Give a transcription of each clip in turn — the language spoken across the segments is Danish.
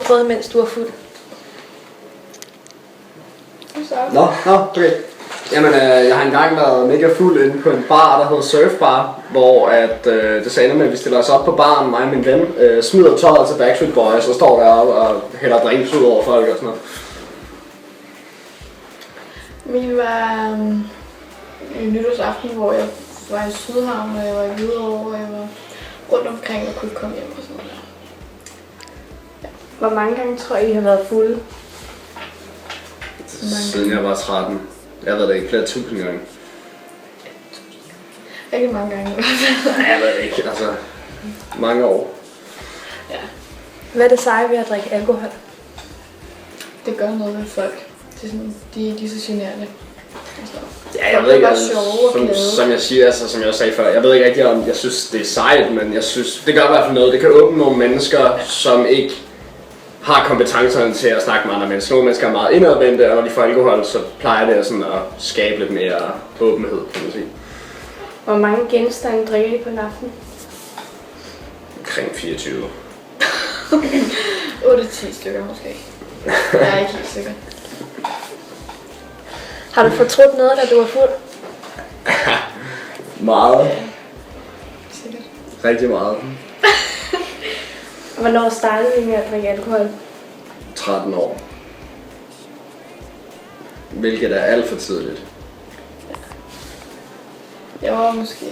prøvet, mens du var fuld? Nå, okay. Jamen, jeg har engang været mega fuld inde på en bar, der hedder Surfbar, hvor det sagde med, at vi stiller os op på baren, mig og min ven, smider tøjet til Backstreet Boys, og står deroppe og hælder drinks ud over folk og sådan noget. Min var en nytårsaften, hvor jeg var i Sydhavn, og jeg var i Hvidovre, og jeg var rundt omkring og kunne komme hjem og sådan noget der. Ja. Hvor mange gange tror I har været fulde? Siden jeg var 13. Jeg har været der ikke flere tusind gange. Ikke mange gange. Jeg ved det ikke, altså mange år. Ja. Hvad er det seje ved at drikke alkohol? Det gør noget ved folk. Det er sådan, de er ikke så generende. Ja, jeg ved ikke, som jeg siger, altså, som jeg også sagde før, jeg ved ikke rigtig om, jeg synes det er sejt, men jeg synes, det gør i hvert fald noget. Det kan åbne nogle mennesker, som ikke har kompetencerne til at snakke med andre mennesker. Nogle mennesker er meget indadvendte, og når de får alkohol, så plejer det sådan at skabe lidt mere åbenhed, kan man sige. Hvor mange genstande drikker I på en aften? Omkring 24. 8-10 stykker måske. Jeg er ikke helt sikker. Har du fortrudt noget, da du var fuld? Meget. Sikkert. Rigtig meget. Hvornår startede I med at drikke alkohol? 13 år. Hvilket er alt for tidligt. Jeg var måske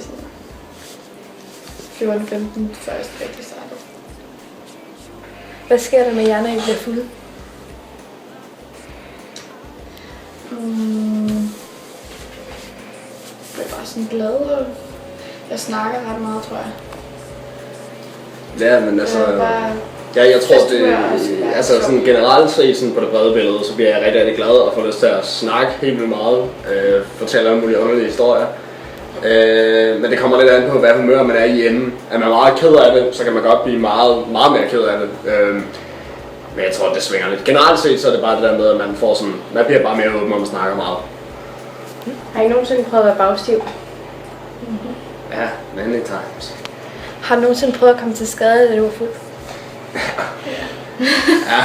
sådan 14-15 først rigtig startede. Hvad sker der med jer, når I bliver fulde? Jeg er bare sådan glad, og jeg snakker ret meget, tror jeg. Ja, men altså... jeg tror, det altså sådan generelt set sådan på det brede billede, så bliver jeg rigtig, rigtig glad og får lyst til at snakke helt vildt meget. Fortælle om mulige underlige historier. Men det kommer lidt an på, hvad humør man er i enden. Er man meget ked af det, så kan man godt blive meget, meget mere ked af det. Men jeg tror, det svinger lidt. Generelt set, så er det bare det der med, at man får sådan... Man bliver bare mere åben, og man snakker meget. Har I nogensinde prøvet at være bagstiv? Ja, many times. Har du nogensinde prøvet at komme til skade, da du var fuld? Ja.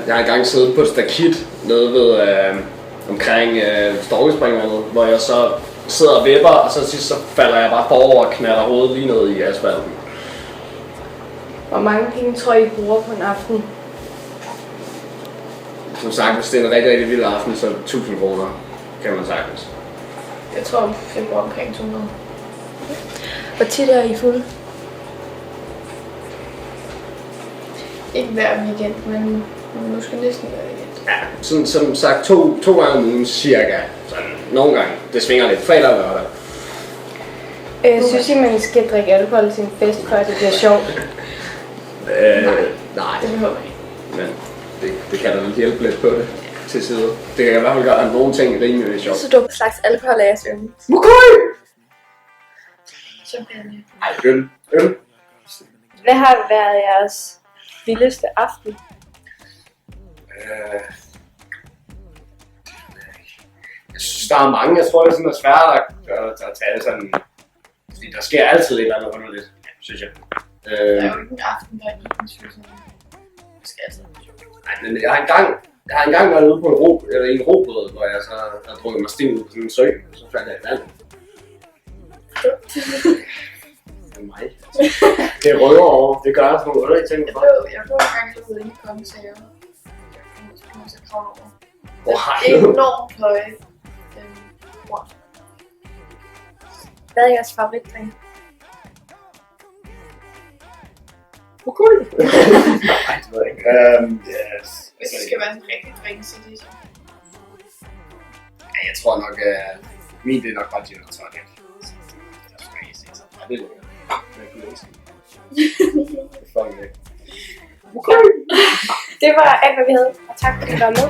Jeg har engang siddet på et stakit nede ved omkring Storkespringvandet, hvor jeg så sidder og vipper, og så sidst så falder jeg bare forover og knalder hovedet lige ned i asfalten. Hvor mange penge tror I bruger på en aften? Som sagt, hvis det er en rigtig, rigtig vild aften, så 1000 kroner kan man sagtens. Jeg tror, jeg bruger omkring 200. Hvor tit er I fulde? Ikke hver weekend, men måske næsten hver weekend. Ja, sådan, som sagt to gange om ugen cirka. Sådan, nogle gange. Det svinger lidt fredag og lørdag. Synes I, man skal drikke alkohol til en fest, før det bliver sjovt? Nej. Det behøver jeg ikke. Men det kan da vel hjælpe lidt på det til side. Det kan i hvert fald gøre, at nogle ting er rimelig sjovt. Så du slags alkohol af jeres yndling? Champagne. Ej, øl. Hvad har været jeres vildeste aften? Jeg synes, der er mange. Jeg tror, det er sådan svært at tage sådan... Fordi der sker altid et eller andet underligt, synes jeg. Der er jo ikke en aften, der er en synes jeg. Det skal altid være sjovt. Nej, men jeg har engang været ude på en robåd, hvor jeg så har drukket mig stiv ud på sådan en sø, og så fandt jeg et vand. Det er mig. Det røver over. Det gør sådan nogle underlige ting. Jeg blev en gang ude inde i Kongesager. Jeg kom til at kravle over. Det er enormt høje. Hvad er jeres favoritdrink? Okay. Nej, det ved jeg ikke. Yes. Hvis det skal være en rigtig drink, så det er så. Ja, jeg tror nok, min det er nok bare gin og tonic. Det er sgu ikke sige så. Ja, det er lækkert. Det er gulerøst. Det er fucking lækkert. Okay. Det var alt, hvad vi havde. Og tak fordi I var med.